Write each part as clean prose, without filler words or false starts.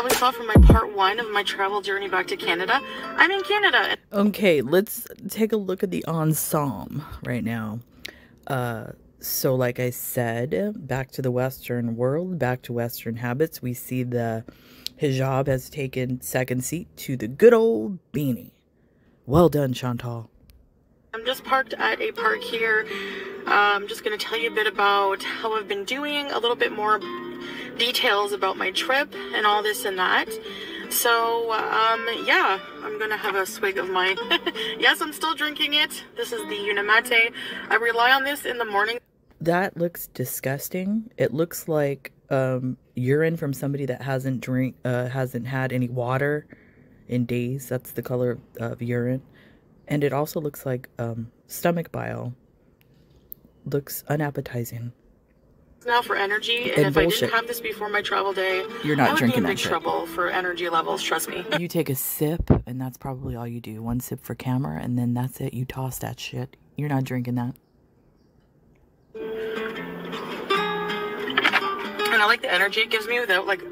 probably saw from my part 1 of my travel journey back to Canada, I'm in Canada. Okay, let's take a look at the ensemble right now. So like I said, back to the Western world, back to Western habits, we see the hijab has taken second seat to the good old beanie. Well done, Chantal. I'm just parked at a park here. I'm just going to tell you a bit about how I've been doing, a little bit more details about my trip and all this and that. So, yeah, I'm going to have a swig of my, yes, I'm still drinking it. This is the Unimate. I rely on this in the morning. That looks disgusting. It looks like urine from somebody that hasn't had any water in days. That's the color of urine. And it also looks like stomach bile. Looks unappetizing. Now for energy, and if bullshit. I didn't have this before my travel day, you're not drinking that shit. I would be in big trouble for energy levels, trust me. You take a sip, and that's probably all you do. One sip for camera, and then that's it. You toss that shit. You're not drinking that. And I like the energy it gives me without, like,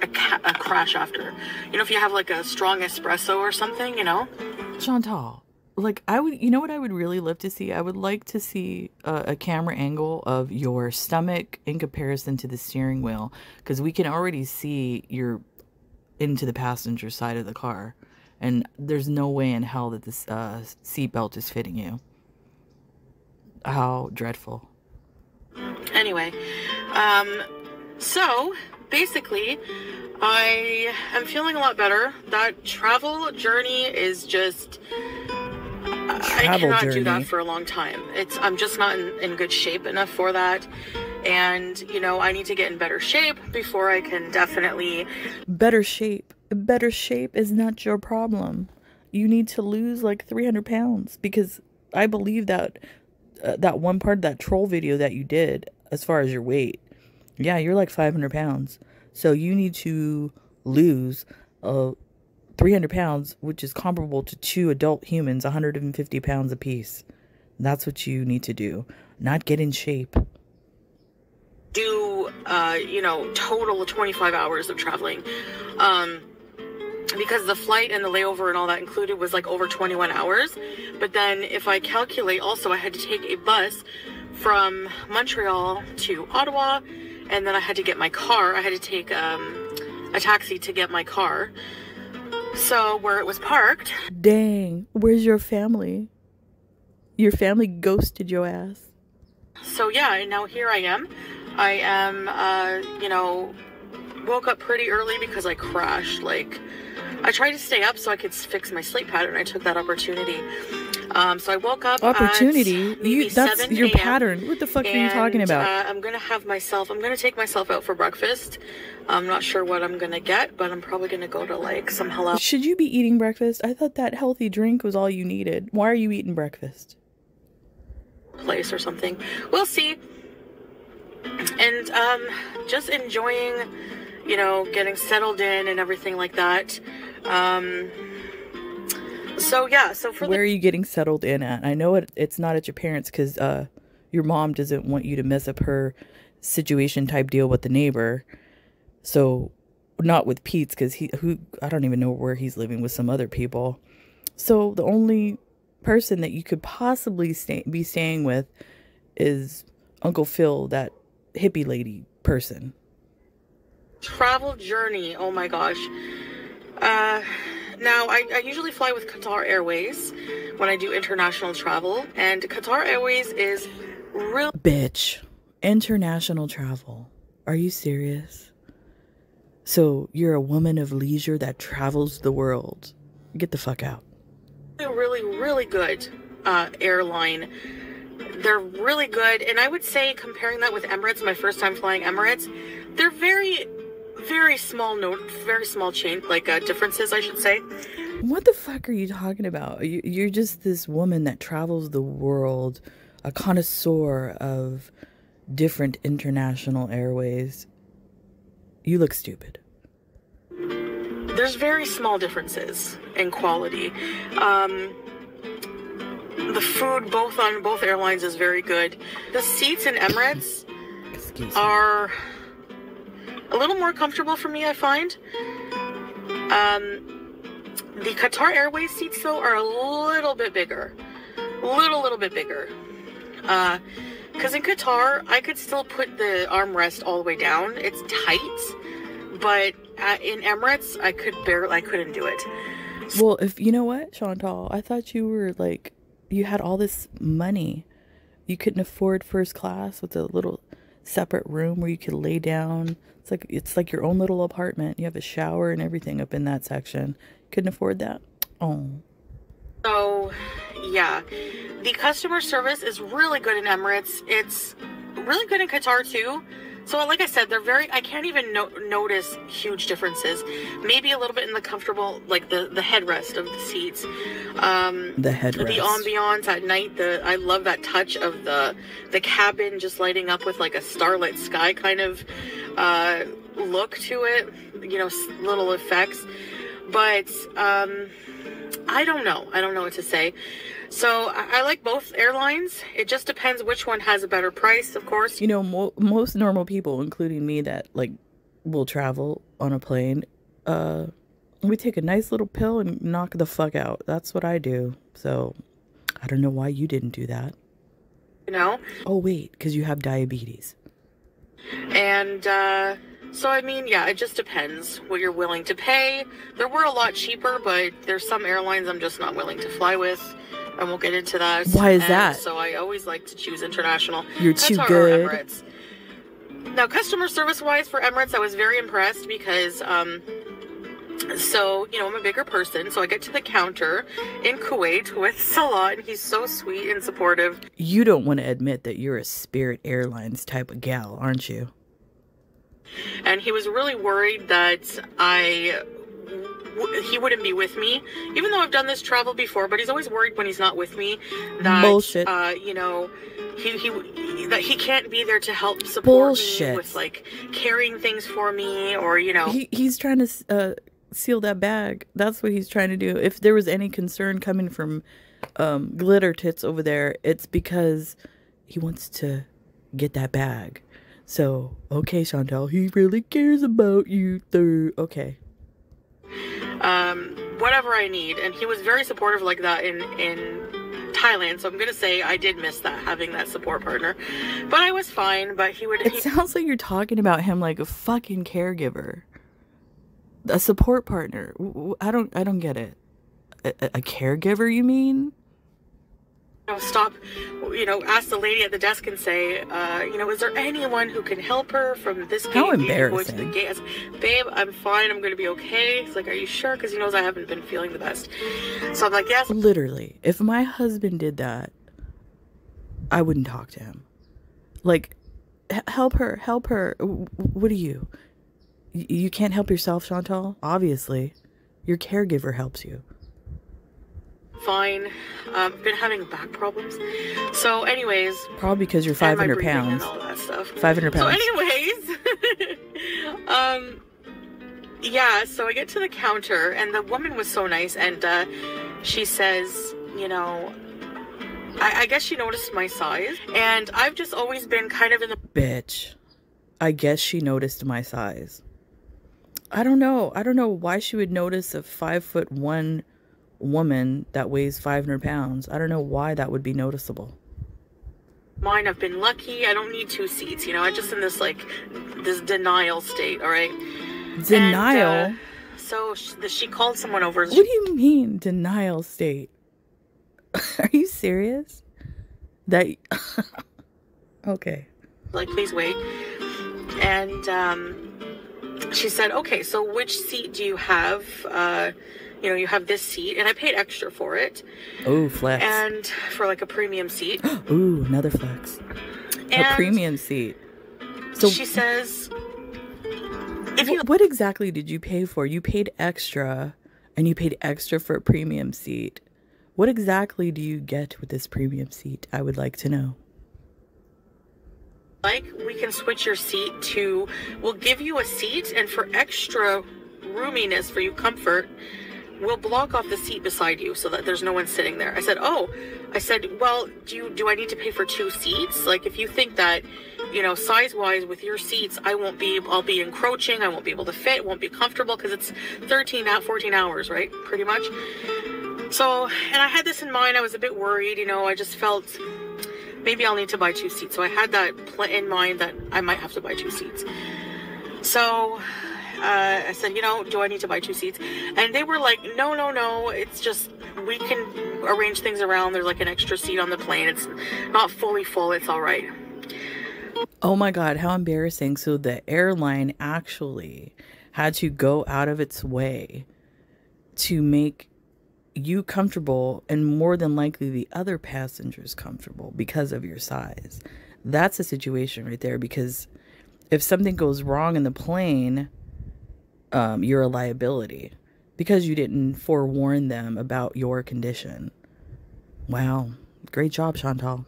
a crash after. You know, if you have, like, a strong espresso or something, you know? Chantal, like, you know what I would really love to see? I would like to see a camera angle of your stomach in comparison to the steering wheel. Because we can already see you're into the passenger side of the car. And there's no way in hell that this seatbelt is fitting you. How dreadful. Anyway, so basically I am feeling a lot better. That travel journey is just, I cannot do that for a long time. I'm just not in good shape enough for that. And, you know, I need to get in better shape before I can definitely... Better shape is not your problem. You need to lose like 300 pounds because I believe that that one part of that troll video that you did as far as your weight, yeah, you're like 500 pounds. So you need to lose 300 pounds, which is comparable to 2 adult humans, 150 pounds apiece. That's what you need to do. Not get in shape. Do, you know, total 25 hours of traveling. Because the flight and the layover and all that included was like over 21 hours. But then if I calculate also, I had to take a bus from Montreal to Ottawa, and then I had to get my car. I had to take a taxi to get my car. So where it was parked. Dang, where's your family? Your family ghosted your ass. So yeah, and now here I am. I am, you know, woke up pretty early because I crashed. Like, I tried to stay up so I could fix my sleep pattern. I took that opportunity. So I woke up Opportunity? That's your pattern. What the fuck are you talking about? I'm going to take myself out for breakfast. I'm not sure what I'm going to get, but I'm probably going to go to like some halal. Should you be eating breakfast? I thought that healthy drink was all you needed. Why are you eating breakfast? Place or something. We'll see. And just enjoying, you know, getting settled in and everything like that. So yeah, so for where are you getting settled in at? I know it's not at your parents because your mom doesn't want you to mess up her situation type deal with the neighbor. So not with Pete's because I don't even know where he's living with some other people. So the only person that you could possibly be staying with is Uncle Phil, that hippie lady person. Travel journey, oh my gosh. Now I usually fly with Qatar Airways when I do international travel, and Qatar Airways is real. Bitch, international travel, are you serious? So you're a woman of leisure that travels the world. Get the fuck out. Really good airline. They're really good, and I would say comparing that with Emirates, my first time flying Emirates, they're very small chain, like differences, I should say. What the fuck are you talking about? You're just this woman that travels the world, a connoisseur of different international airways. You look stupid. There's very small differences in quality. The food on both airlines is very good. The seats in Emirates are a little more comfortable for me, I find. The Qatar Airways seats, though, are a little bit bigger. Little bit bigger. Because in Qatar, I could still put the armrest all the way down. It's tight. But in Emirates, I couldn't do it. Well, if you know what, Chantal, I thought you were like, you had all this money. You couldn't afford first class with a little separate room where you could lay down. It's like your own little apartment. You have a shower and everything up in that section. Couldn't afford that? Oh. So, yeah. The customer service is really good in Emirates. It's really good in Qatar, too. So, like I said, I can't even notice huge differences. Maybe a little bit in the comfortable, like the headrest of the seats. The headrest. The ambiance at night. I love that touch of the cabin just lighting up with like a starlit sky kind of look to it. You know, little effects. But I don't know. I don't know what to say. So I like both airlines. It just depends which one has a better price, of course. You know, most normal people, including me, that like will travel on a plane, we take a nice little pill and knock the fuck out. That's what I do. So I don't know why you didn't do that. You know? Oh, wait, because you have diabetes. And so, I mean, yeah, it just depends what you're willing to pay. There were a lot cheaper, but there's some airlines I'm just not willing to fly with. I won't get into that. Why is that? So I always like to choose international. You're too good. Emirates. Now, customer service-wise for Emirates, I was very impressed because, so, you know, I'm a bigger person. So I get to the counter in Kuwait with Salah, and he's so sweet and supportive. You don't want to admit that you're a Spirit Airlines type of gal, aren't you? And he was really worried that he wouldn't be with me, even though I've done this travel before, but he's always worried when he's not with me that, bullshit. You know, that he can't be there to help support me with, like, carrying things for me, or, you know. He's trying to seal that bag. That's what he's trying to do. If there was any concern coming from Glitter Tits over there, it's because he wants to get that bag. So, okay, Chantal, he really cares about you, okay. Whatever I need, and he was very supportive like that in Thailand, so I'm gonna say I did miss that, having that support partner, but I was fine. But it sounds like you're talking about him like a fucking caregiver, a support partner. I don't get it. A caregiver, you mean? Stop, you know, ask the lady at the desk and say, you know, is there anyone who can help her from this gate? How embarrassing. To the gate? Babe, I'm fine. I'm going to be okay. He's like, are you sure? Because he knows I haven't been feeling the best. So I'm like, yes. Literally, if my husband did that, I wouldn't talk to him. Like, help her. What are you? You can't help yourself, Chantal? Obviously. Your caregiver helps you. Fine. Been having back problems. So anyways. Probably because you're 500 pounds. And all that stuff. 500 pounds. So anyways. Yeah, so I get to the counter and the woman was so nice, and she says, you know, I guess she noticed my size, and I've just always been kind of in the... Bitch. I guess she noticed my size. I don't know why she would notice a 5'1" woman that weighs 500 pounds. I don't know why that would be noticeable. Mine, I've been lucky. I don't need 2 seats, you know. I'm just in this, like, this denial state, all right? Denial? And, so she called someone over. What do you mean, denial state? Are you serious? That... Okay. Like, please wait. And, she said, okay, so which seat do you have? You know, you have this seat, and I paid extra for it. Oh, flex. And for like a premium seat. Ooh, another flex. And a premium seat. So she says, what exactly did you pay for? You paid extra, and you paid extra for a premium seat. What exactly do you get with this premium seat? I would like to know. Like, we can switch your seat to, we'll give you a seat, and for extra roominess, for you comfort, we'll block off the seat beside you so that there's no one sitting there. I said, oh, I said, well, do I need to pay for 2 seats? Like, if you think that, you know, size-wise with your seats, I'll be encroaching, I won't be able to fit, it won't be comfortable, because it's 14 hours, right? Pretty much. So, and I had this in mind. I was a bit worried, you know, I just felt maybe I'll need to buy 2 seats. So I had that in mind that I might have to buy 2 seats. So I said, you know, do I need to buy 2 seats? And they were like, no, it's just, we can arrange things around. There's like an extra seat on the plane. It's not fully full. It's all right. Oh my God, how embarrassing. So the airline actually had to go out of its way to make you comfortable, and more than likely the other passengers comfortable, because of your size. That's a situation right there, because if something goes wrong in the plane, you're a liability because you didn't forewarn them about your condition. Wow. Great job, Chantal.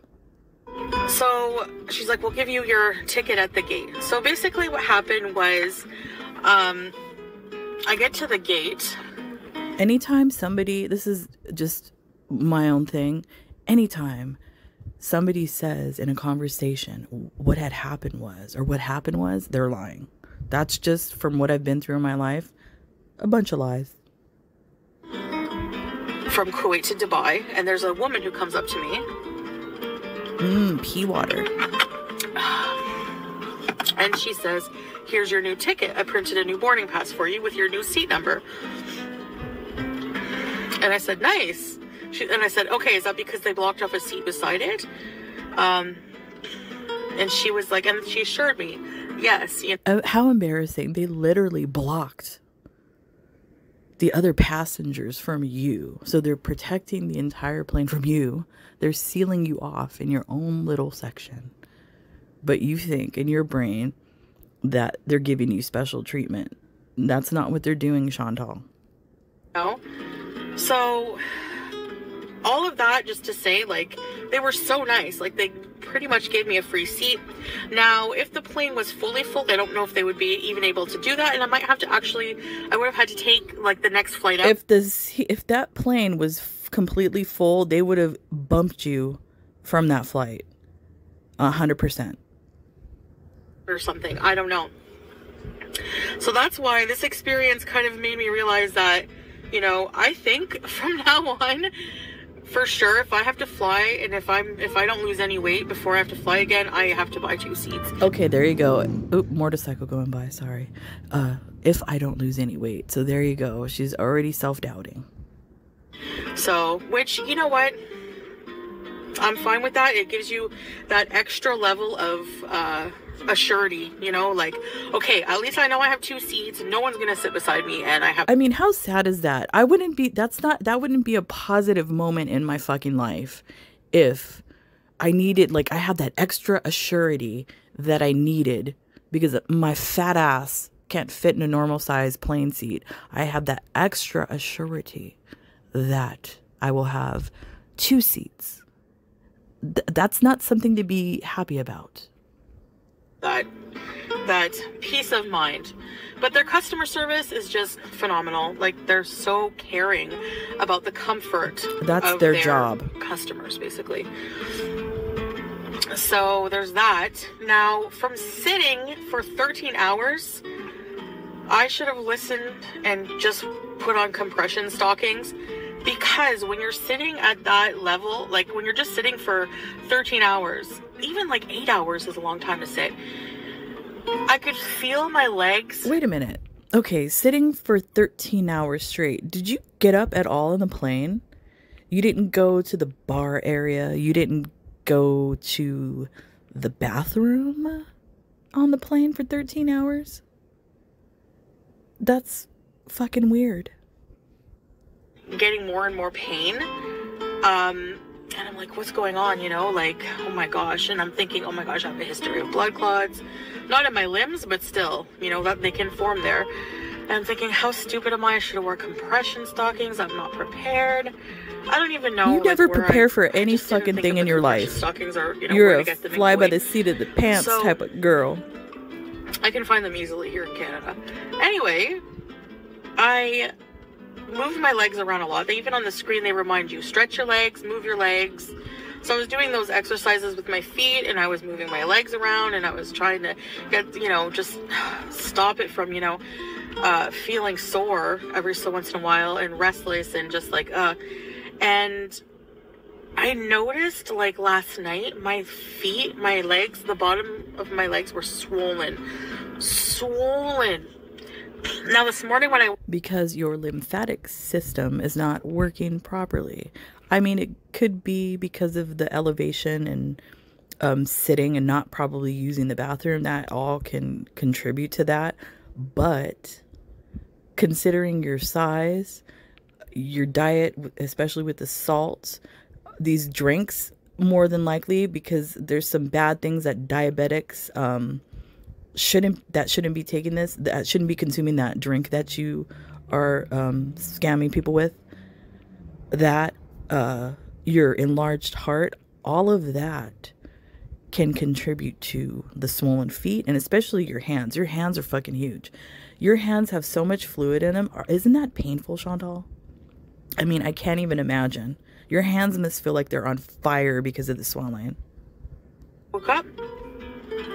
So she's like, we'll give you your ticket at the gate. So basically what happened was, I get to the gate. Anytime somebody, this is just my own thing, anytime somebody says in a conversation what had happened was, or what happened was, they're lying. That's just from what I've been through in my life. A bunch of lies. From Kuwait to Dubai, and there's a woman who comes up to me. Pea water. And she says, here's your new ticket. I printed a new boarding pass for you with your new seat number. And I said, nice. And I said, okay, is that because they blocked off a seat beside it? And she was like, and she assured me, yes. You know. How embarrassing. They literally blocked the other passengers from you. So they're protecting the entire plane from you. They're sealing you off in your own little section. But you think in your brain that they're giving you special treatment. That's not what they're doing, Chantal. No. So all of that just to say, like, they were so nice. Like, they pretty much gave me a free seat. Now, if the plane was fully full, I don't know if they would be even able to do that. And I might have to I would have had to take, like, the next flight up. If that plane was completely full, they would have bumped you from that flight. 100%. Or something. I don't know. So that's why this experience kind of made me realize that, you know, I think from now on, for sure, if I have to fly and if I don't lose any weight before I have to fly again, I have to buy 2 seats. Okay, there you go. Oop, motorcycle going by, sorry. If I don't lose any weight. So there you go. She's already self-doubting. So, which, you know what? I'm fine with that. It gives you that extra level of a surety, you know, like, okay, at least I know I have 2 seats, no one's gonna sit beside me, and I mean, how sad is that? That wouldn't be a positive moment in my fucking life if I needed, like, I had that extra assurity that I needed because my fat ass can't fit in a normal size plane seat. I had that extra assurity that I will have 2 seats. That's not something to be happy about. That peace of mind. But their customer service is just phenomenal. Like, they're so caring about the comfort of their job. Customers, basically. So there's that. Now, from sitting for 13 hours, I should have listened and just put on compression stockings, because when you're sitting at that level, like when you're just sitting for 13 hours, even like 8 hours is a long time to sit. I could feel my legs. Wait a minute. Okay, sitting for 13 hours straight. Did you get up at all in the plane? You didn't go to the bar area? You didn't go to the bathroom on the plane for 13 hours? That's fucking weird. Getting more and more pain. And I'm like, what's going on, you know? Like, oh my gosh. And I'm thinking, oh my gosh, I have a history of blood clots. Not in my limbs, but still, you know, that they can form there. And I'm thinking, how stupid am I? I should have worn compression stockings. I'm not prepared. I don't even know. You never prepare for any fucking thing in your life. Stockings are, you know, you're a fly by the seat of the pants type of girl. I can find them easily here in Canada. Anyway, I moved my legs around a lot. Even on the screen, they remind you, stretch your legs, move your legs. So I was doing those exercises with my feet, and I was moving my legs around, and I was trying to get, you know, just stop it from, you know, feeling sore every so once in a while and restless and just like, and I noticed like last night, my feet, my legs, the bottom of my legs were swollen. Now this morning when because your lymphatic system is not working properly. I mean, it could be because of the elevation and sitting and not probably using the bathroom. That all can contribute to that. But considering your size, your diet, especially with the salts, these drinks, more than likely, because there's some bad things that diabetics shouldn't be taking that shouldn't be consuming that drink that you are scamming people with, that your enlarged heart, all of that can contribute to the swollen feet, and especially your hands. Your hands are fucking huge. Your hands have so much fluid in them. Isn't that painful, Chantal? I mean, I can't even imagine. Your hands must feel like they're on fire because of the swelling. woke up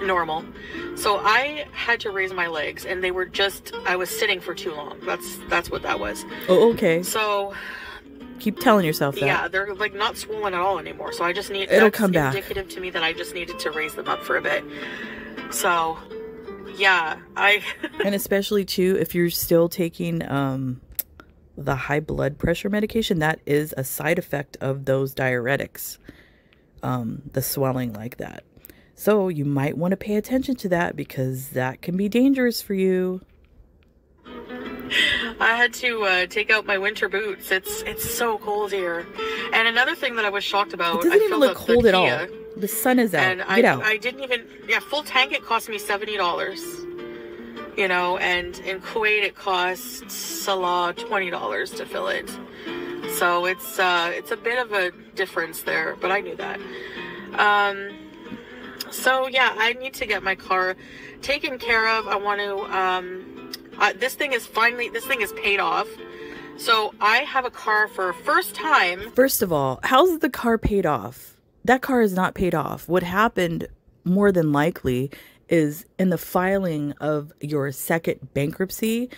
normal, so I had to raise my legs, and they were just, I was sitting for too long. That's what that was. Oh, okay. So keep telling yourself that. Yeah, they're like not swollen at all anymore. So I just need, it'll come back. Indicative to me that I just needed to raise them up for a bit. So yeah, and especially too, if you're still taking the high blood pressure medication, that is a side effect of those diuretics, the swelling like that. So you might want to pay attention to that, because that can be dangerous for you. I had to take out my winter boots. It's so cold here. And another thing that I was shocked about, it doesn't even look cold at all. The sun is out. And Get out. I didn't even, full tank, it cost me $70. You know, and in Kuwait it costs Salah $20 to fill it. So it's a bit of a difference there, but I knew that. So yeah, I need to get my car taken care of. I want to, this thing is paid off. So I have a car for first time. First of all, how's the car paid off? That car is not paid off. What happened, more than likely, is in the filing of your second bankruptcy,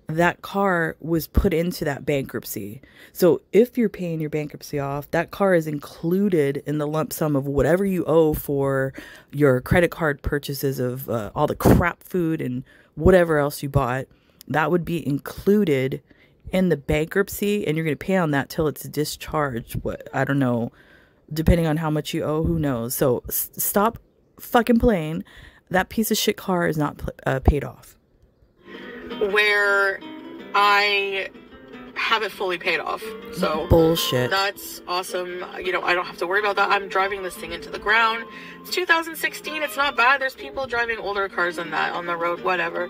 that car was put into that bankruptcy. So if you're paying your bankruptcy off, that car is included in the lump sum of whatever you owe for your credit card purchases of all the crap food and whatever else you bought. That would be included in the bankruptcy, and you're going to pay on that till it's discharged. What, I don't know, depending on how much you owe, who knows. So stop fucking playing. That piece of shit car is not paid off. Where I have it fully paid off. So bullshit. That's awesome. You know, I don't have to worry about that. I'm driving this thing into the ground. It's 2016. It's not bad. There's people driving older cars than that on the road, whatever.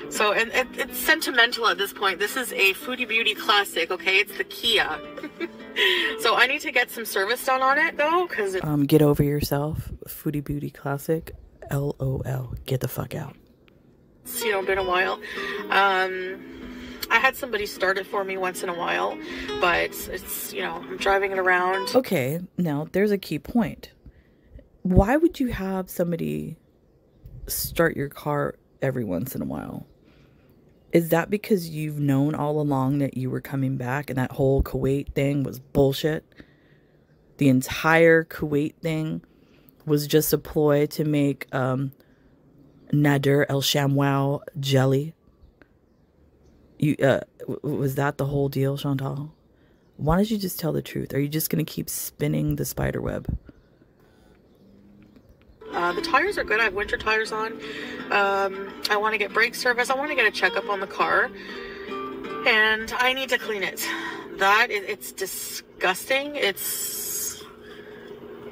So, and it's sentimental at this point. This is a Foodie Beauty classic, okay? It's the Kia. So I need to get some service done on it, though, because get over yourself. Foodie Beauty classic. LOL. Get the fuck out. It's, you know, been a while. I had somebody start it for me once in a while, but it's, you know, I'm driving it around. Okay, now there's a key point. Why would you have somebody start your car every once in a while? Is that because you've known all along that you were coming back and that whole Kuwait thing was bullshit? The entire Kuwait thing was just a ploy to make Nader El Shamwow jelly? You was that the whole deal, Chantal? Why don't you just tell the truth? Are you just going to keep spinning the spider web? The tires are good. I have winter tires on. I want to get brake service. I want to get a checkup on the car. And I need to clean it. It's disgusting. It's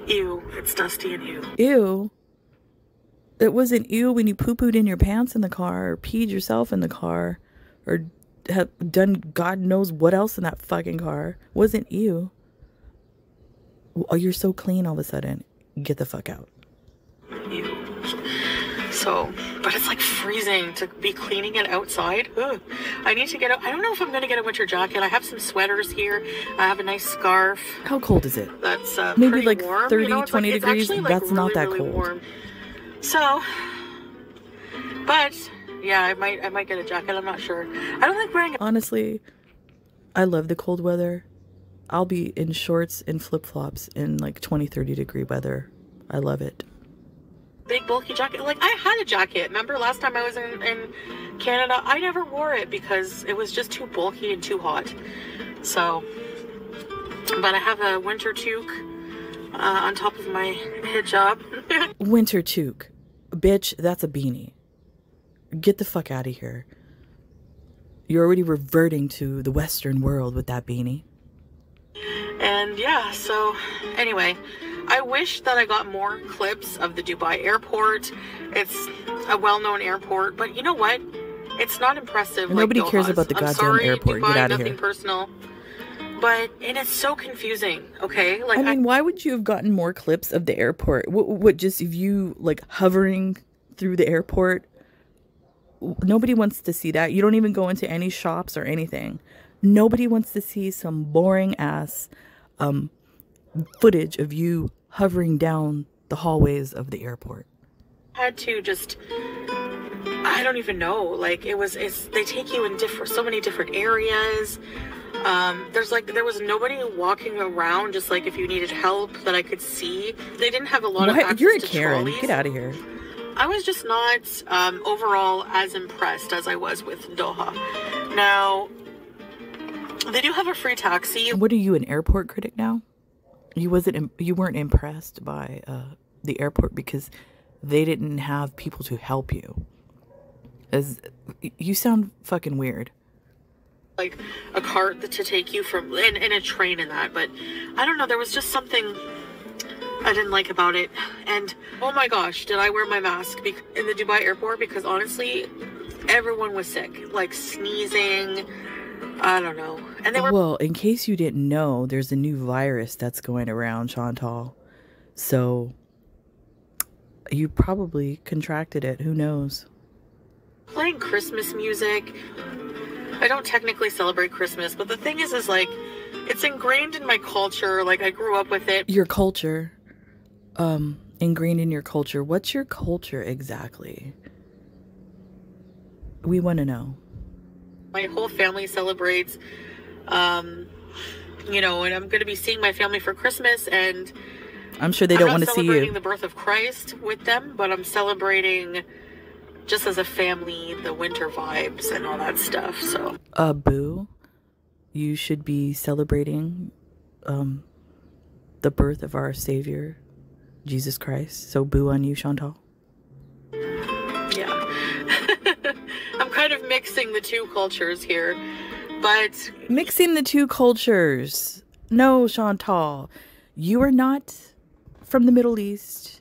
ew. It's dusty and ew. Ew? It wasn't ew when you poo-pooed in your pants in the car, or peed yourself in the car, or have done God knows what else in that fucking car. Wasn't ew. Oh, you're so clean all of a sudden. Get the fuck out. Ew. So, but it's like freezing to be cleaning it outside. Ugh. I need to get I don't know if I'm going to get a winter jacket. I have some sweaters here. I have a nice scarf. How cold is it? That's maybe like warm. 30, you know, 20 like, degrees. Actually, that's like, not that really cold. Warm. So, but yeah, I might get a jacket. I'm not sure. I don't like wearing. Honestly, I love the cold weather. I'll be in shorts and flip-flops in like 20, 30 degree weather. I love it. Big bulky jacket. Like, I had a jacket. Remember last time I was in Canada? I never wore it because it was just too bulky and too hot. So, but I have a winter toque on top of my hijab. Winter toque. Bitch, that's a beanie. Get the fuck out of here. You're already reverting to the Western world with that beanie. And yeah, so anyway, I wish that I got more clips of the Dubai airport. It's a well-known airport, but you know what? It's not impressive. Nobody like cares Doha's. about the goddamn sorry, airport. Dubai, Get out of nothing here. Personal. And it's so confusing, okay? Like, I mean, why would you have gotten more clips of the airport? What just of you, like, hovering through the airport? Nobody wants to see that. You don't even go into any shops or anything. Nobody wants to see some boring-ass footage of you hovering down the hallways of the airport. I had to just, I don't even know. Like, they take you in so many different areas. There was nobody walking around, just like if you needed help that I could see. They didn't have a lot of access You're a to Karen. trolleys. Get out of here. I was just not overall as impressed as I was with Doha. Now, they do have a free taxi. What are you, an airport critic now? You weren't impressed by the airport because they didn't have people to help you. You sound fucking weird. Like a cart to take you from and a train and that, but I don't know, there was just something I didn't like about it. And oh my gosh, did I wear my mask in the Dubai airport? Because honestly, everyone was sick, like sneezing. I don't know. And they were. Well, in case you didn't know, there's a new virus that's going around, Chantal. So you probably contracted it. Who knows? Playing Christmas music. I don't technically celebrate Christmas, but the thing is like, it's ingrained in my culture. Like, I grew up with it. Your culture. Ingrained in your culture. What's your culture exactly? We want to know. My whole family celebrates, and I'm going to be seeing my family for Christmas, and I'm sure they don't want to see you. I'm not celebrating the birth of Christ with them, but I'm celebrating just as a family, the winter vibes and all that stuff. So, Boo, you should be celebrating the birth of our Savior, Jesus Christ. So boo on you, Chantal. Yeah. I'm kind of mixing the two cultures here, but... Mixing the two cultures. No, Chantal. You are not from the Middle East.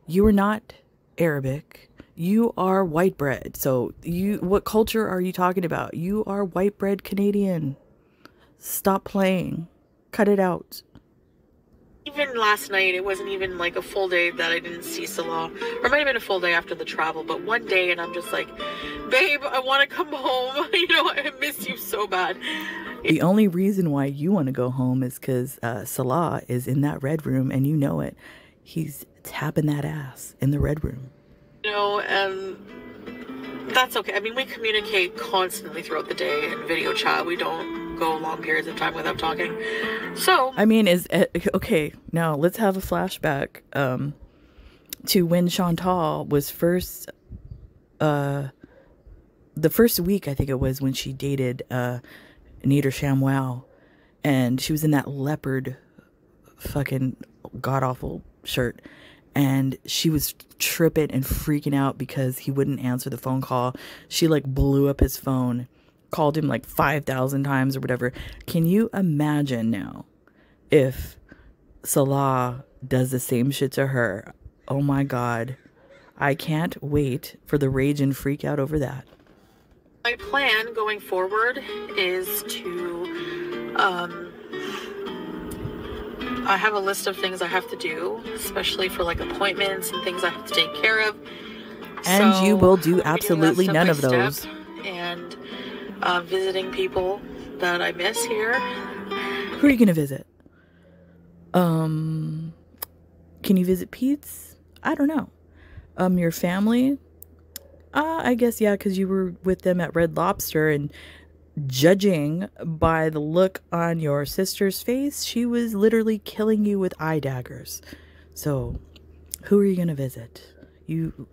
You are not Arabic. You are white bread. So what culture are you talking about? You are white bread Canadian. Stop playing. Cut it out. Even last night, it wasn't even like a full day that I didn't see Salah. Or it might have been a full day after the travel, but one day and I'm just like, babe, I want to come home. I miss you so bad. The only reason why you want to go home is because Salah is in that red room and you know it. He's tapping that ass in the red room. And that's okay. I mean, we communicate constantly throughout the day in video chat. We don't go long periods of time without talking. So, I mean, okay, now let's have a flashback to when Chantal was first, the first week, I think it was, when she dated Nader Shamwow, and she was in that leopard fucking god-awful shirt, and she was tripping and freaking out because he wouldn't answer the phone call. She like blew up his phone, called him like 5,000 times or whatever. Can you imagine now if Salah does the same shit to her? Oh my God. I can't wait for the rage and freak out over that. My plan going forward is to, I have a list of things I have to do, especially for like appointments and things I have to take care of. And you will do I'm gonna be doing that absolutely step none by of those. step, and visiting people that I miss here. Who are you gonna visit? Can you visit Pete's? I don't know. Your family? I guess, yeah, because you were with them at Red Lobster, and judging by the look on your sister's face, she was literally killing you with eye daggers. So, who are you gonna visit?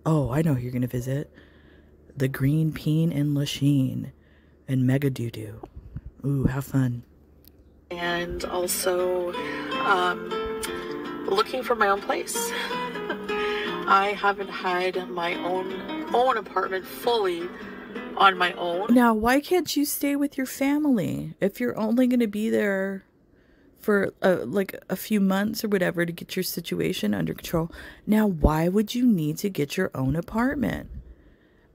Oh, I know who you're gonna visit. The Green Peen and Lachine and Mega Doo-Doo. Ooh, have fun. And also, looking for my own place. I haven't had my own apartment fully on my own. Now, why can't you stay with your family if you're only going to be there for like a few months or whatever to get your situation under control? Now, why would you need to get your own apartment?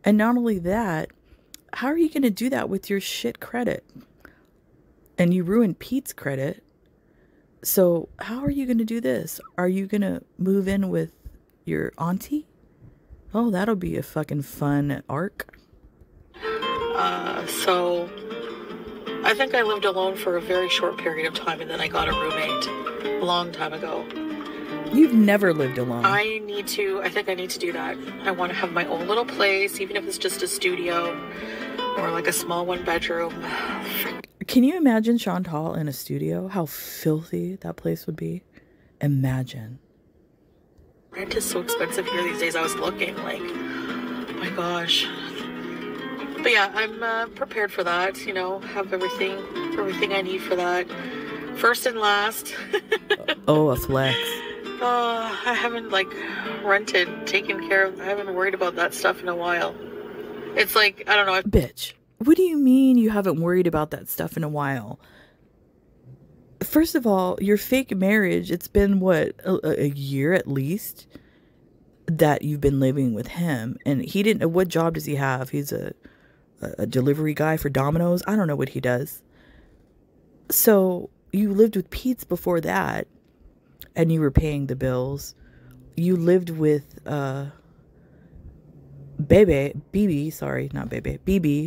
And not only that, how are you going to do that with your shit credit? And you ruined Pete's credit. So how are you going to do this? Are you going to move in with your auntie? Oh, that'll be a fucking fun arc. So I think I lived alone for a very short period of time, and then I got a roommate a long time ago. You've never lived alone. I think I need to do that. I want to have my own little place, even if it's just a studio or like a small 1-bedroom. Can you imagine Chantal in a studio? How filthy that place would be. Imagine. Rent is so expensive here these days. I was looking like, oh my gosh. But yeah, I'm prepared for that. You know, have everything I need for that. First and last. Oh, a flex. I haven't like rented, taken care of. I haven't worried about that stuff in a while. It's like, I don't know. Bitch, what do you mean you haven't worried about that stuff in a while? First of all, your fake marriage, it's been what, a year at least that you've been living with him. And he didn't, what job does he have? He's a delivery guy for Domino's. I don't know what he does. So you lived with Pete's before that, and you were paying the bills. You lived with BB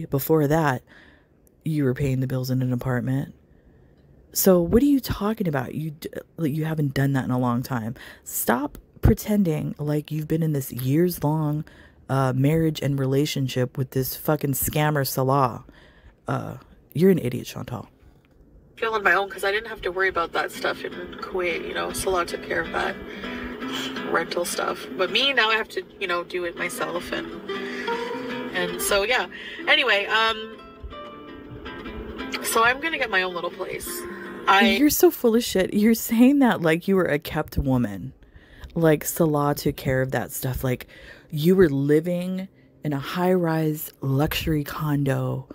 before that. You were paying the bills in an apartment. So what are you talking about? You haven't done that in a long time. Stop pretending like you've been in this years-long marriage and relationship with this fucking scammer Salah. You're an idiot, Chantal. I feel on my own because I didn't have to worry about that stuff in Kuwait. You know, Salah took care of that rental stuff. But me, now I have to, you know, do it myself. And so, yeah. Anyway, so I'm going to get my own little place. You're so full of shit. You're saying that like you were a kept woman. Like Salah took care of that stuff. Like you were living in a high-rise luxury condo.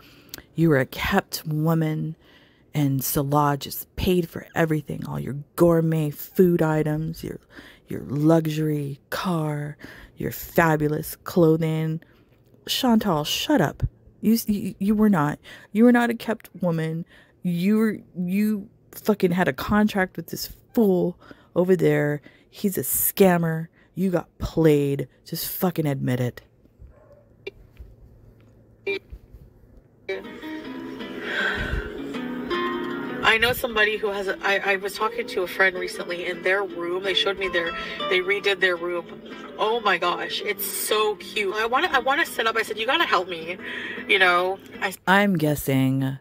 You were a kept woman. And Salah just paid for everything. All your gourmet food items. Your luxury car. Your fabulous clothing. Chantal, shut up. You were not. You were not a kept woman. You fucking had a contract with this fool over there. He's a scammer. You got played. Just fucking admit it. I know somebody who has I was talking to a friend recently in their room. They showed me they redid their room. Oh my gosh, it's so cute. I want to set up. I said, you gotta help me, you know. I'm guessing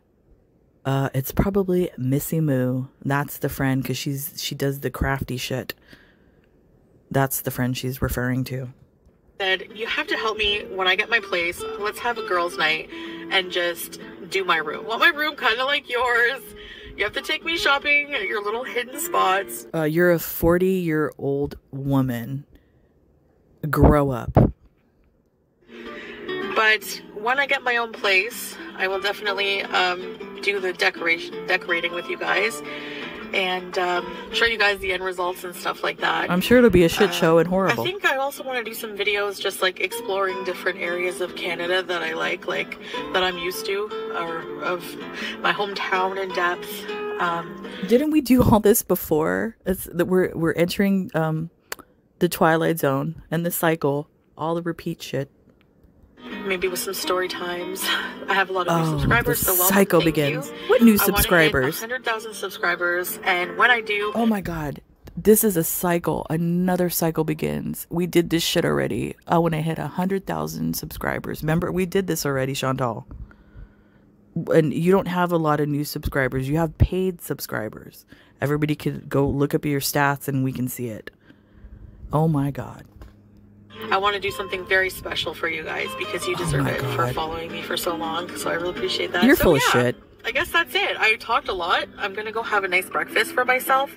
it's probably Missy Moo. That's the friend, because she does the crafty shit. That's the friend she's referring to. Said, you have to help me when I get my place. Let's have a girls' night and just do my room. Want my room kind of like yours. You have to take me shopping at your little hidden spots. You're a 40-year-old woman. Grow up. But when I get my own place, I will definitely do the decorating with you guys, and show you guys the end results and stuff like that. I'm sure it'll be a shit show and horrible. I think I also want to do some videos just like exploring different areas of Canada that I like that I'm used to, or of my hometown in depth. Didn't we do all this before? It's that we're entering the Twilight Zone and the cycle, all the repeat shit. maybe with some story times. I have a lot of new subscribers, the so welcome. cycle Thank begins. you. What new I want to subscribers? hit 100,000 subscribers, and when I do, oh my god, this is a cycle. Another cycle begins. We did this shit already. I want to hit 100,000 subscribers. Remember, we did this already, Chantal. And you don't have a lot of new subscribers. You have paid subscribers. Everybody could go look up your stats and we can see it. Oh my god. I want to do something very special for you guys because you deserve it for following me for so long. So I really appreciate that. You're full of shit. I guess that's it. I talked a lot. I'm going to go have a nice breakfast for myself.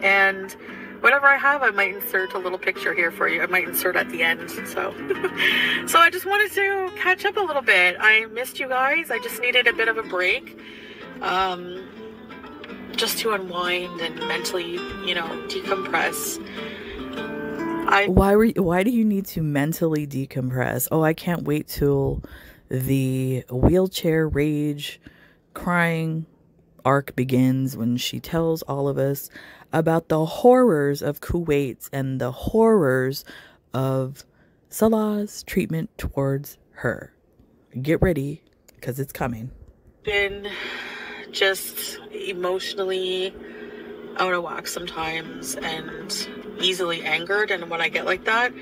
And whatever I have, I might insert a little picture here for you. I might insert at the end. So, so I just wanted to catch up a little bit. I missed you guys. I just needed a bit of a break. Just to unwind and mentally, you know, decompress. Why do you need to mentally decompress? Oh, I can't wait till the wheelchair rage crying arc begins when she tells all of us about the horrors of Kuwait and the horrors of Salah's treatment towards her. Get ready, because it's coming. Been just emotionally out of whack sometimes and easily angered, and when I get like that,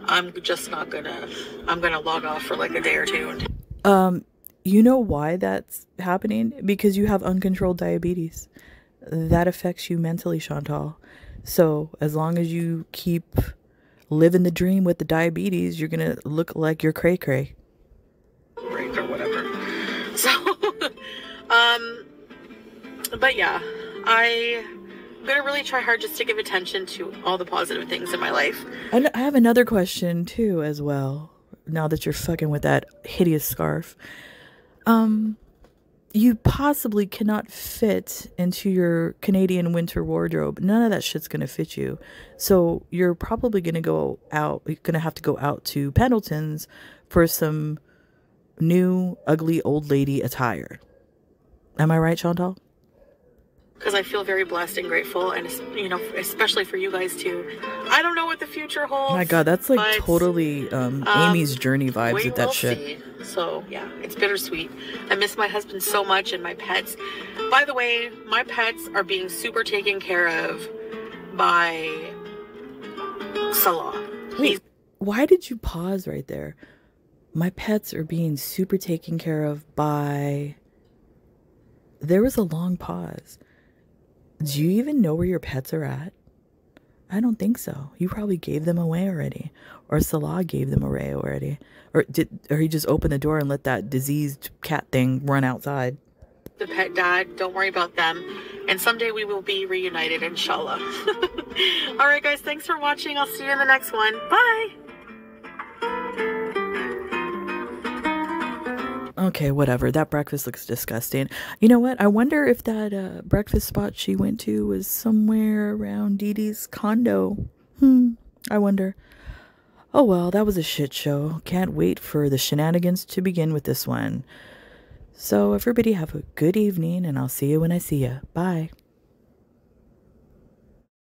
I'm gonna log off for like a day or two. You know why that's happening? Because you have uncontrolled diabetes. That affects you mentally, Chantal. So as long as you keep living the dream with the diabetes, you're gonna look like you're cray cray. Break or whatever. So but yeah, I'm gonna really try hard just to give attention to all the positive things in my life. I have another question too as well, now that you're fucking with that hideous scarf. You possibly cannot fit into your Canadian winter wardrobe. None of that shit's gonna fit you. So you're probably gonna have to go out to Pendleton's for some new ugly old lady attire. Am I right, Chantal? Because I feel very blessed and grateful, and you know, especially for you guys too. I don't know what the future holds. Oh my god, that's like totally Amy's Journey vibes with that shit. See. So yeah, it's bittersweet. I miss my husband so much and my pets. By the way, my pets are being super taken care of by Salah. Wait, why did you pause right there? My pets are being super taken care of by... There was a long pause. Do you even know where your pets are at? I don't think so. You probably gave them away already. Or Salah gave them away already. Or he just opened the door and let that diseased cat thing run outside. The pet died. Don't worry about them. And someday we will be reunited, inshallah. Alright guys, thanks for watching. I'll see you in the next one. Bye! Okay, whatever. That breakfast looks disgusting. You know what? I wonder if that breakfast spot she went to was somewhere around Dee Dee's condo. I wonder. Oh well, that was a shit show. Can't wait for the shenanigans to begin with this one. So everybody have a good evening, and I'll see you when I see you. Bye.